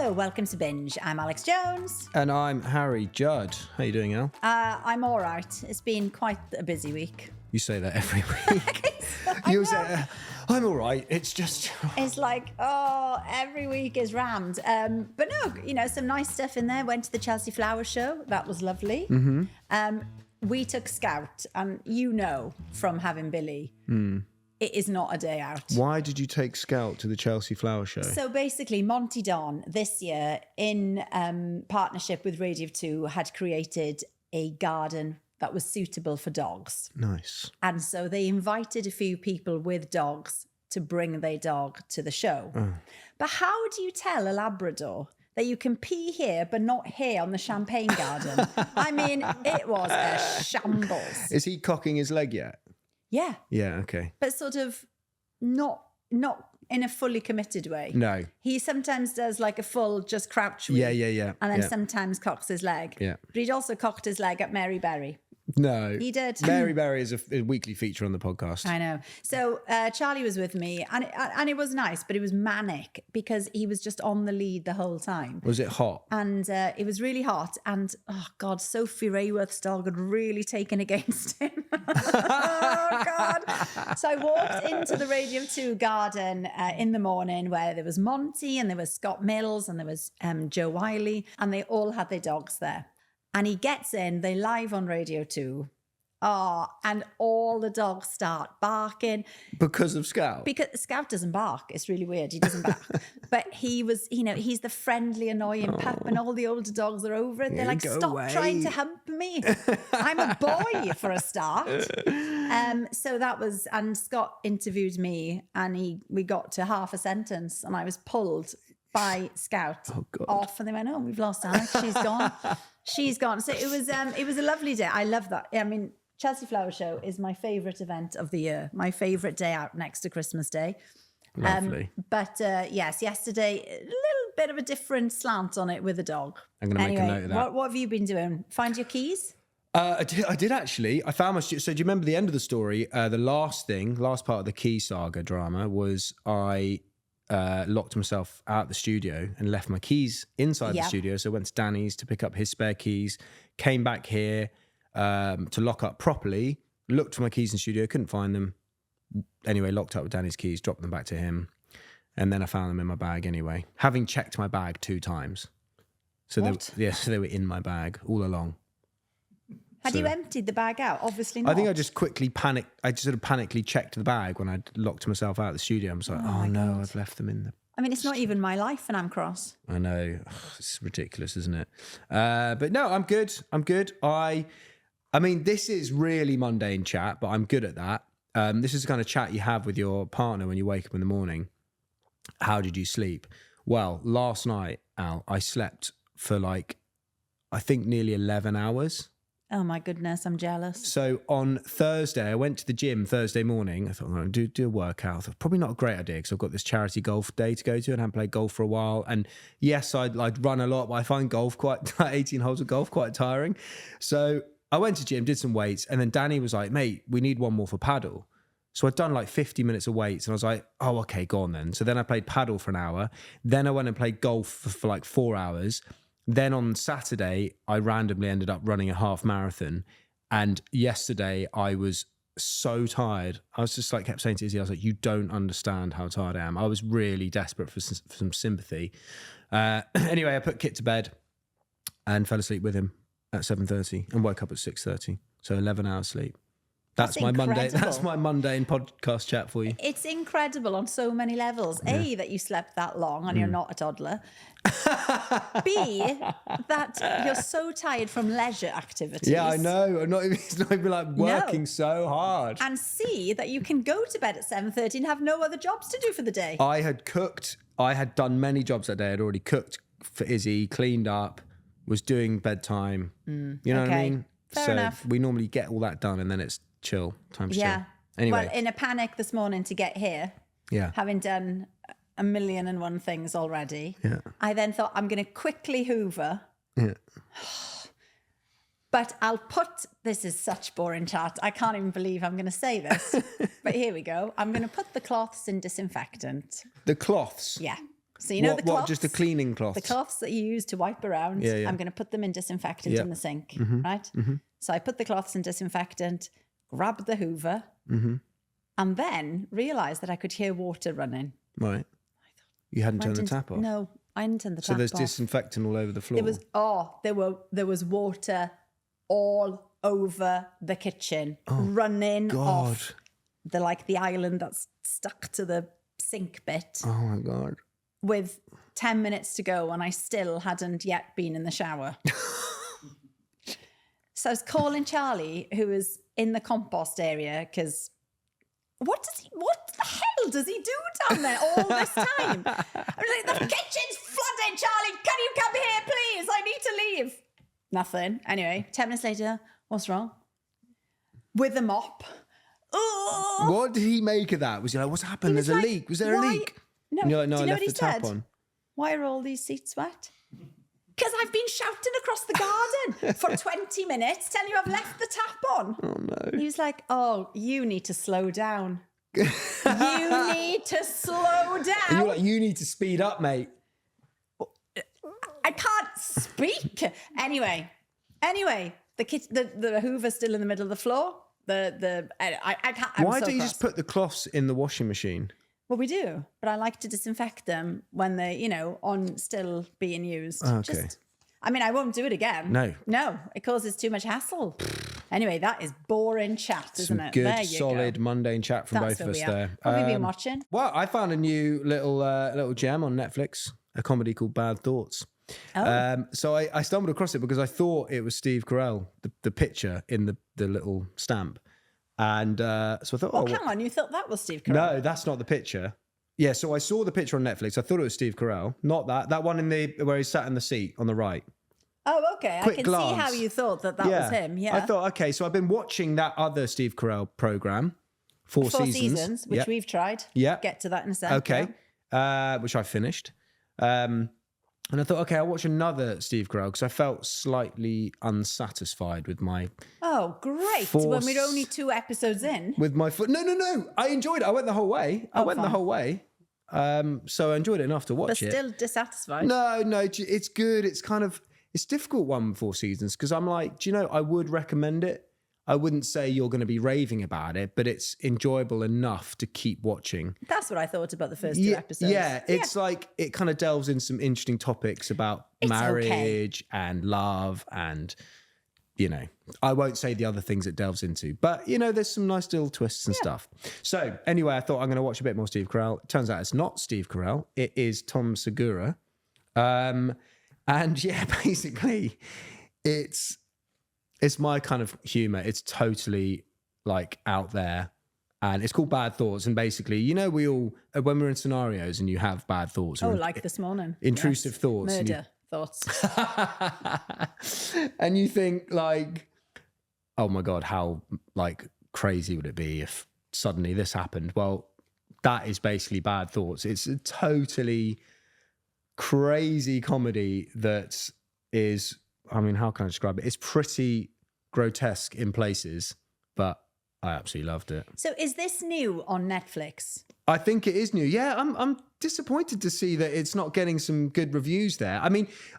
Hello, welcome to Binge. I'm Alex Jones. And I'm Harry Judd. How you doing, Al? I'm all right. It's been quite a busy week. You say that every week. You say, I'm all right. It's just... It's like, every week is rammed. But no, some nice stuff in there. Went to the Chelsea Flower Show. That was lovely. Mm-hmm. We took Scout, and from having Billy... It is not a day out. Why did you take Scout to the Chelsea Flower Show? So basically, Monty Don this year, in partnership with Radio 2, had created a garden that was suitable for dogs. Nice. And so they invited a few people with dogs to bring their dog to the show. Oh. But how do you tell a Labrador that you can pee here but not here on the champagne garden? I mean, it was a shambles. Is he cocking his leg yet? Yeah. Yeah, okay. But sort of not in a fully committed way. No. He sometimes does like a full just crouch wee. Yeah. And then sometimes cocks his leg. Yeah. But he'd also cocked his leg at Mary Berry. No. He did. Mary Berry is a weekly feature on the podcast. I know. So Charlie was with me and it was nice, but it was manic because he was just on the lead the whole time. Was it hot? And it was really hot. And, oh, God, Sophie Rayworth's dog had really taken against him. Oh, God. So I walked into the Radio 2 garden in the morning where there was Monty and there was Scott Mills and there was Joe Wiley, and they all had their dogs there. And he gets in, they live on Radio 2. And all the dogs start barking. Because of Scout? Because Scout doesn't bark. It's really weird. He doesn't bark. But he was, he's the friendly, annoying pup, and all the older dogs are over it. They're like, stop trying to hump me. I'm a boy for a start. So that was, and Scott interviewed me, and we got to half a sentence, and I was pulled by Scout off, and they went, we've lost Alex. She's gone. So it was a lovely day. I love that. I mean, Chelsea Flower Show is my favourite event of the year. My favourite day out next to Christmas Day. Lovely. But yes, yesterday, a little bit of a different slant on it with a dog. I'm going to make a note of that. What have you been doing? Find your keys? I did actually. I found so do you remember the end of the story? The last part of the key saga drama was I locked myself out the studio and left my keys inside the studio. So I went to Danny's to pick up his spare keys, came back here to lock up properly, looked for my keys in the studio, couldn't find them. Anyway, locked up with Danny's keys, dropped them back to him. And then I found them in my bag anyway, having checked my bag 2 times. So they were in my bag all along. Had you emptied the bag out? Obviously not. I think I just quickly panicked. I just sort of panically checked the bag when I locked myself out of the studio. I was like, oh no, God. I've left them in the... I mean, it's not even my life and I'm cross. I know. It's ridiculous, isn't it? But no, I'm good. I mean, this is really mundane chat, but I'm good at that. This is the kind of chat you have with your partner when you wake up in the morning. How did you sleep? Well, last night, Al, I slept for I think nearly 11 hours. Oh my goodness, I'm jealous. So on Thursday, I went to the gym Thursday morning. I thought I'm going to do a workout. I thought, probably not a great idea because I've got this charity golf day to go to and I haven't played golf for a while. And yes, I'd run a lot, but I find golf 18 holes of golf quite tiring. So I went to gym, did some weights, and then Danny was like, mate, we need one more for paddle. So I'd done 50 minutes of weights and I was like, oh, okay, go on then. So then I played paddle for an hour. Then I went and played golf for 4 hours. Then on Saturday, I randomly ended up running a half marathon. And yesterday, I was so tired. I was just kept saying to Izzy, I was like, you don't understand how tired I am. I was really desperate for some sympathy. Anyway, I put Kit to bed and fell asleep with him at 7:30 and woke up at 6:30. So 11 hours sleep. That's my Monday. That's my mundane podcast chat for you. It's incredible on so many levels. Yeah. A, that you slept that long and you're not a toddler. B, that you're so tired from leisure activities. Yeah, I know. It's not even working so hard. And C, that you can go to bed at 7:30 and have no other jobs to do for the day. I had cooked. I had done many jobs that day. I'd already cooked for Izzy, cleaned up, was doing bedtime. You know what I mean? Fair enough. We normally get all that done and then it's chill. Time to chill. Anyway. Well, in a panic this morning to get here, having done 1,000,001 things already, I then thought, I'm going to quickly hoover. Yeah. But this is such boring chat. I can't even believe I'm going to say this. But here we go. I'm going to put the cloths in disinfectant. The cloths? Yeah. So you know the cloths? What, just a cleaning cloth? The cloths that you use to wipe around. Yeah. I'm going to put them in disinfectant in the sink, right? So I put the cloths in disinfectant, grabbed the Hoover, and then realised that I could hear water running. Right. You hadn't turned the tap off? No, I didn't turn the tap off. So there's disinfectant all over the floor? There was water all over the kitchen, running off the island that's stuck to the sink bit. Oh my God. With 10 minutes to go and I still hadn't yet been in the shower. So I was calling Charlie, who was in the compost area, because what the hell does he do down there all this time? I'm like, the kitchen's flooded, Charlie. Can you come here, please? I need to leave. Nothing. Anyway, 10 minutes later, what's wrong? With a mop. Oh. What did he make of that? Was he like, what's happened? There's a leak. Was there a leak? No, and you're like, no, do you I know left what the he tap said? on. Why are all these seats wet? Because I've been shouting across the garden for 20 minutes telling you I've left the tap on. Oh, no. He was like, oh, you need to slow down. You need to slow down. And you're like, you need to speed up, mate. I can't speak. Anyway, the Hoover's still in the middle of the floor. I can't. Why don't you just put the cloths in the washing machine? Well, we do, but I like to disinfect them when they're, on still being used. Okay. I won't do it again. No, it causes too much hassle. Anyway, that is boring chat, isn't it? Good, there you solid, go. mundane chat from both of us there. What have you been watching? Well, I found a new little gem on Netflix, a comedy called Bad Thoughts. Oh. So I stumbled across it because I thought it was Steve Carell, the picture in the little stamp. And so I thought, hang on, you thought that was Steve Carell? No, that's not the picture. Yeah, so I saw the picture on Netflix. I thought it was Steve Carell, not that one where he sat in the seat on the right. Oh, okay. Quick I can glance. see how you thought that was him. Yeah. I thought, okay, so I've been watching that other Steve Carell program, four seasons, which we've tried. Yeah. Get to that in a second. Okay. Which I finished. And I thought, okay, I'll watch another Steve Carell because I felt slightly unsatisfied with my... Oh, great. When we're only 2 episodes in. With my foot... No. I enjoyed it. I went the whole way. The whole way. So I enjoyed it enough to watch it. But still dissatisfied? No, it's good. It's kind of... It's a difficult one, 4 seasons, because I'm like, do you know, I would recommend it. I wouldn't say you're going to be raving about it, but it's enjoyable enough to keep watching. That's what I thought about the first 2 episodes. Yeah, it's like it kind of delves in some interesting topics about marriage and love and, I won't say the other things it delves into, but, there's some nice little twists and stuff. So anyway, I thought I'm going to watch a bit more Steve Carell. It turns out it's not Steve Carell. It is Tom Segura. And yeah, basically it's my kind of humor. It's totally like out there, and it's called Bad Thoughts. And basically, we all, when we're in scenarios and you have bad thoughts, like this morning, intrusive thoughts, murder thoughts, and you think like, oh my God, how like crazy would it be if suddenly this happened? Well, that is basically Bad Thoughts. It's a totally crazy comedy that is, how can I describe it? It's pretty grotesque in places, but I absolutely loved it. So is this new on Netflix? I think it is new. Yeah, I'm disappointed to see that it's not getting some good reviews there.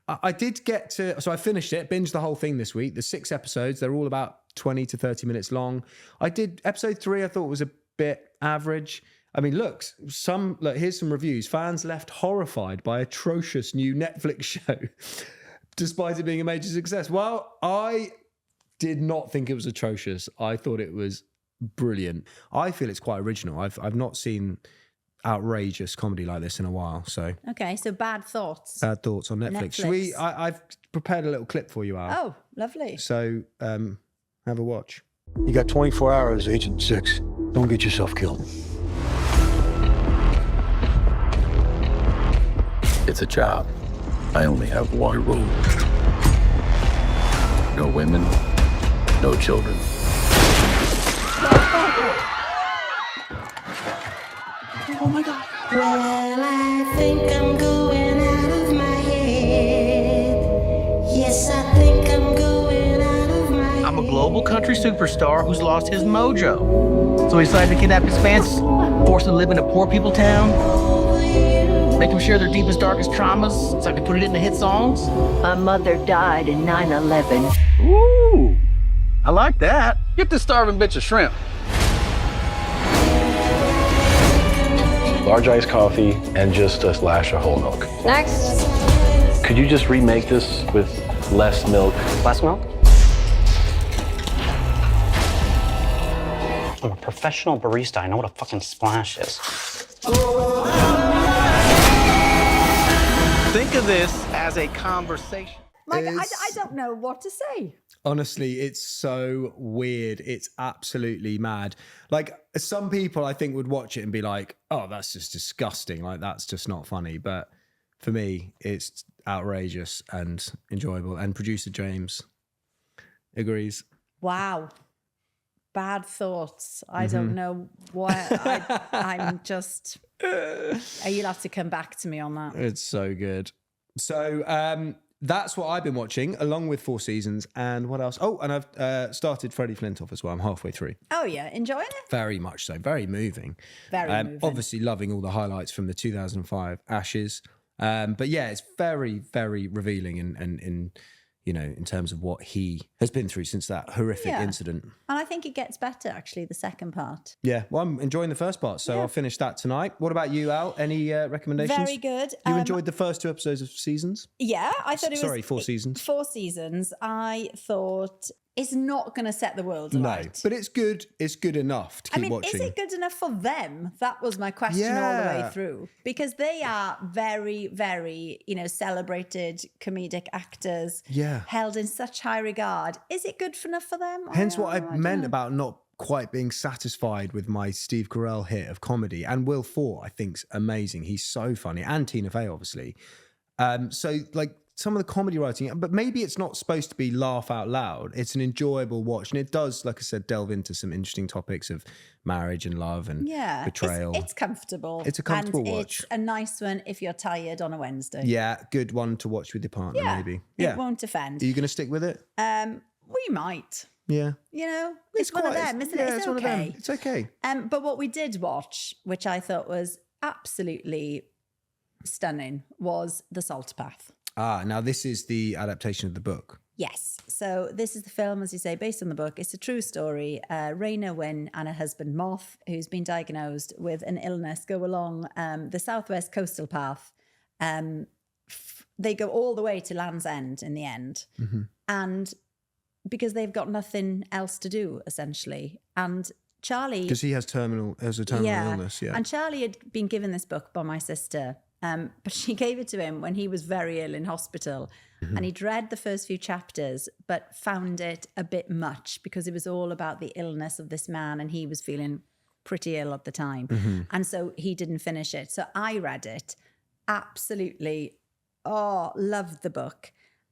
I did get to... So I finished it, binged the whole thing this week. There's 6 episodes. They're all about 20 to 30 minutes long. I did... Episode 3 I thought was a bit average. Look, here's some reviews. Fans left horrified by Atrocious new Netflix show, despite it being a major success. Well, I did not think it was atrocious. I thought it was brilliant. I feel it's quite original. I've not seen outrageous comedy like this in a while. So okay, so Bad Thoughts. Bad Thoughts on Netflix. Shall we? I've prepared a little clip for you, Al. Oh, lovely. So have a watch. You got 24 hours, Agent 6. Don't get yourself killed. It's a job. I only have one rule. No women, no children. Oh my God. Well, I think I'm going out of my head. Yes, I think I'm going out of my head. I'm a global country superstar who's lost his mojo. So he decided to kidnap his fans, force him to live in a poor people town. Over you. Make them share their deepest, darkest traumas so I can put it into hit songs. My mother died in 9/11. Ooh, I like that. Get this starving bitch a shrimp. Large iced coffee and just a splash of whole milk. Next. Could you just remake this with less milk? Less milk? I'm a professional barista. I know what a fucking splash is. Think of this as a conversation. Like, I don't know what to say. Honestly, it's so weird. It's absolutely mad. Like, some people I think would watch it and be like, oh, that's just disgusting. Like, that's just not funny. But for me, it's outrageous and enjoyable. And producer James agrees. Wow. Bad thoughts. I don't know why. I'm just... You'll have to come back to me on that. It's so good. So that's what I've been watching, along with 4 Seasons. And what else? Oh, and I've started Freddie Flintoff as well. I'm halfway through. Oh, yeah. Enjoying it? Very much so. Very moving. Very moving. Obviously loving all the highlights from the 2005 Ashes. But yeah, it's very, very revealing in you know, in terms of what he has been through since that horrific incident. And I think it gets better, actually, the second part. Yeah, well, I'm enjoying the first part, so I'll finish that tonight. What about you, Al? Any recommendations? Very good. You enjoyed the first 2 episodes of Seasons? Yeah, I thought it was... Sorry, 4 Seasons. 4 Seasons. I thought it's not going to set the world alight. No, but it's good. It's good enough to keep watching. Is it good enough for them? That was my question all the way through. Because they are very, very, you know, celebrated comedic actors. Yeah. Held in such high regard. Is it good enough for them? Hence what I meant about not quite being satisfied with my Steve Carell hit of comedy. And Will Forte, I think's amazing. He's so funny. And Tina Fey, obviously. So, like, some of the comedy writing, but maybe it's not supposed to be laugh out loud. It's an enjoyable watch. And it does, like I said, delve into some interesting topics of marriage and love and betrayal. It's comfortable. It's a comfortable and watch. It's a nice one if you're tired on a Wednesday. Yeah, good one to watch with your partner, maybe. Yeah. It won't offend. Are you going to stick with it? We might. Yeah. You know, it's one of them, isn't it? It's one okay. of them. It's okay. But what we did watch, which I thought was absolutely stunning, was The Salt Path. Ah, now this is the adaptation of the book. Yes. So this is the film, as you say, based on the book. It's a true story. Raina Wynn and her husband Moth, who's been diagnosed with an illness, go along the southwest coastal path. They go all the way to Land's End in the end. Mm-hmm. And because they've got nothing else to do, essentially. And Charlie... Because he has a terminal illness, And Charlie had been given this book by my sister. But she gave it to him when he was very ill in hospital. Mm-hmm. And he'd read the first few chapters, but found it a bit much because it was all about the illness of this man and he was feeling pretty ill at the time. Mm-hmm. And so he didn't finish it. So I read it, absolutely, loved the book,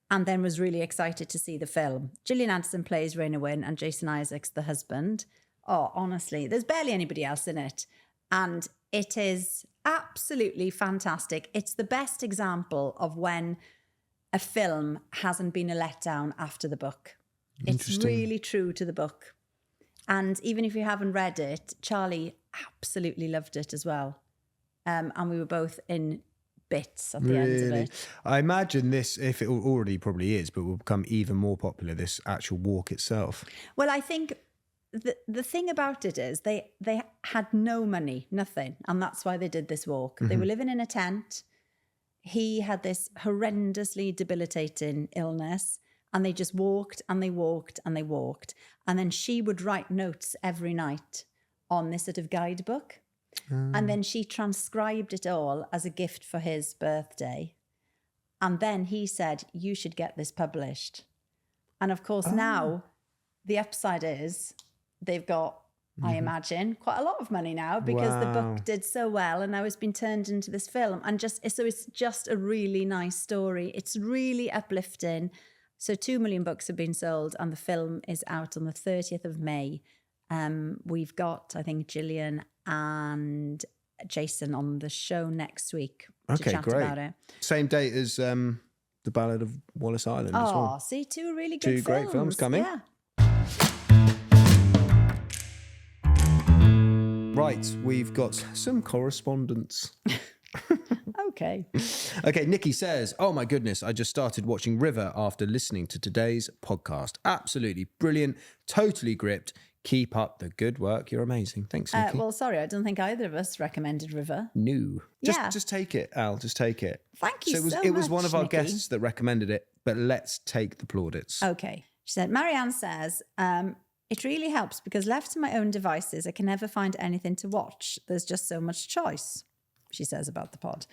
and then was really excited to see the film. Gillian Anderson plays Raina Wynn and Jason Isaacs, the husband. Oh, honestly, there's barely anybody else in it. And it is absolutely fantastic. It's the best example of when a film hasn't been a letdown after the book. It's really true to the book. And even if you haven't read it, Charlie absolutely loved it as well. And we were both in bits at the end of it. I imagine this, if it already probably is, but will become even more popular, this actual walk itself. Well, I think... The thing about it is they had no money, nothing. And that's why they did this walk. Mm-hmm. They were living in a tent. He had this horrendously debilitating illness. And they just walked and they walked and they walked. And then she would write notes every night on this sort of guidebook. And then she transcribed it all as a gift for his birthday. And then he said, you should get this published. And of course now the upside is... They've got, I imagine, quite a lot of money now because the book did so well and now it's been turned into this film. And so it's just a really nice story. It's really uplifting. So 2 million books have been sold and the film is out on the 30th of May. We've got, I think, Gillian and Jason on the show next week to chat about it. Same date as The Ballad of Wallace Island as well. Oh, see, 2 really good films. 2 great films coming. Yeah. Right, we've got some correspondence. Okay. Okay, Nikki says, oh my goodness, I just started watching River after listening to today's podcast. Absolutely brilliant, totally gripped. Keep up the good work. You're amazing. Thanks, Nikki. Well, sorry, I don't think either of us recommended River. No. Just take it, Al. Just take it. Thank you so much, it was one of our Nikki. guests that recommended it, but let's take the plaudits. Okay. She said, Marianne says, it really helps because left to my own devices, I can never find anything to watch. There's just so much choice, she says about the pod.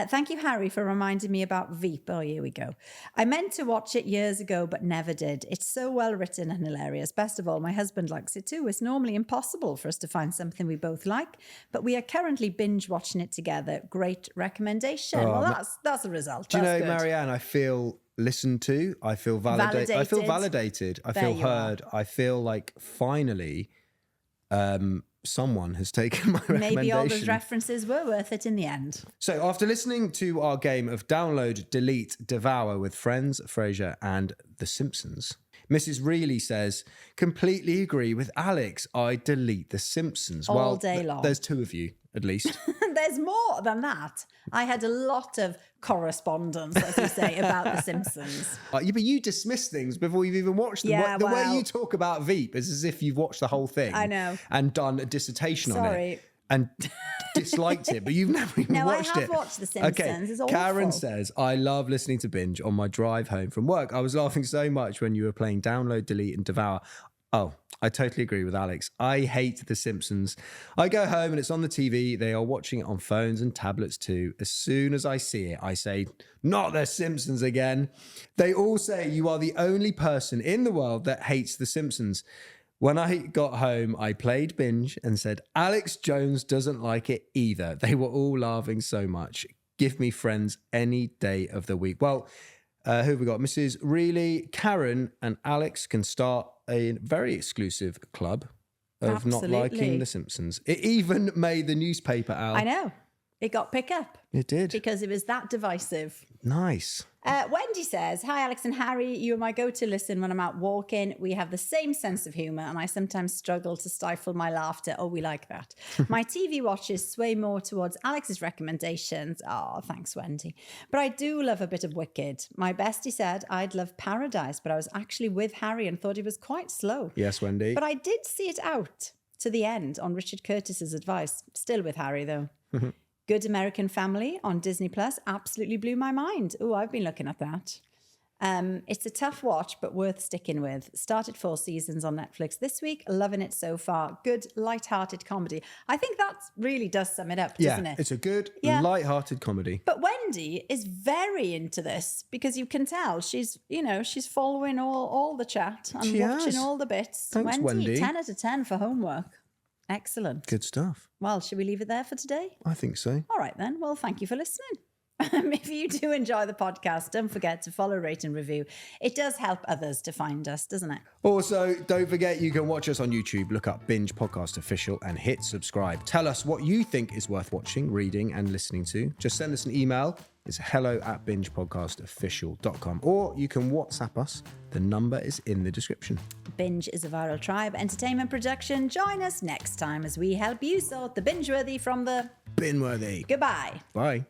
Thank you, Harry, for reminding me about Veep. Oh, here we go. I meant to watch it years ago, but never did. It's so well written and hilarious. Best of all, my husband likes it too. It's normally impossible for us to find something we both like, but we are currently binge watching it together. Great recommendation. Well, that's a result. Do you know, good. Marianne, I feel listened to. I feel validated. I feel validated. I feel heard. I feel like finally someone has taken my recommendation. Maybe all those references were worth it in the end. So after listening to our game of download, delete, devour with Friends, Frasier and The Simpsons, Mrs. Reilly says, completely agree with Alex. I delete The Simpsons. All day long. There's two of you, at least. There's more than that. I had a lot of correspondence, as you say, about The Simpsons. But you dismiss things before you've even watched them. Yeah, The way well- you talk about Veep is as if you've watched the whole thing. I know. And done a dissertation on Sorry. it. And disliked it, but you've never even watched it. No, I have watched The Simpsons. Okay, It's awful. Karen says, I love listening to Binge on my drive home from work. I was laughing so much when you were playing Download, Delete and Devour. Oh, I totally agree with Alex. I hate The Simpsons. I go home and it's on the TV. They are watching it on phones and tablets too. As soon as I see it, I say, not The Simpsons again. They all say you are the only person in the world that hates The Simpsons. When I got home, I played Binge and said, Alex Jones doesn't like it either. They were all laughing so much. Give me Friends any day of the week. Well, who have we got? Mrs. Reilly, Karen and Alex can start a very exclusive club of not liking The Simpsons. It even made the newspaper, Al. I know. It got picked up. It did. Because it was that divisive. Nice. Wendy says, hi, Alex and Harry. You are my go-to listen when I'm out walking. We have the same sense of humour and I sometimes struggle to stifle my laughter. Oh, we like that. My TV watches sway more towards Alex's recommendations. Oh, thanks, Wendy. But I do love a bit of Wicked. My bestie said I'd love Paradise, but I was actually with Harry and thought it was quite slow. Yes, Wendy. But I did see it out to the end on Richard Curtis's advice. Still with Harry, though. Good American Family on Disney Plus absolutely blew my mind. Oh, I've been looking at that. It's a tough watch, but worth sticking with. Started 4 seasons on Netflix this week. Loving it so far. Good, light-hearted comedy. I think that really does sum it up, doesn't it? It's a good, light-hearted comedy. But Wendy is very into this because you can tell she's following all the chat and watching all the bits. Thanks, Wendy. 10 out of 10 for homework. Excellent. Good stuff. Well, should we leave it there for today? I think so. All right, then. Well, thank you for listening. If you do enjoy the podcast, don't forget to follow, rate and review. It does help others to find us, doesn't it? Also, don't forget you can watch us on YouTube. Look up Binge Podcast Official and hit subscribe. Tell us what you think is worth watching, reading and listening to. Just send us an email. It's hello@bingepodcastofficial.com or you can WhatsApp us. The number is in the description. Binge is a Viral Tribe entertainment production. Join us next time as we help you sort the binge-worthy from the Binworthy. Goodbye. Bye.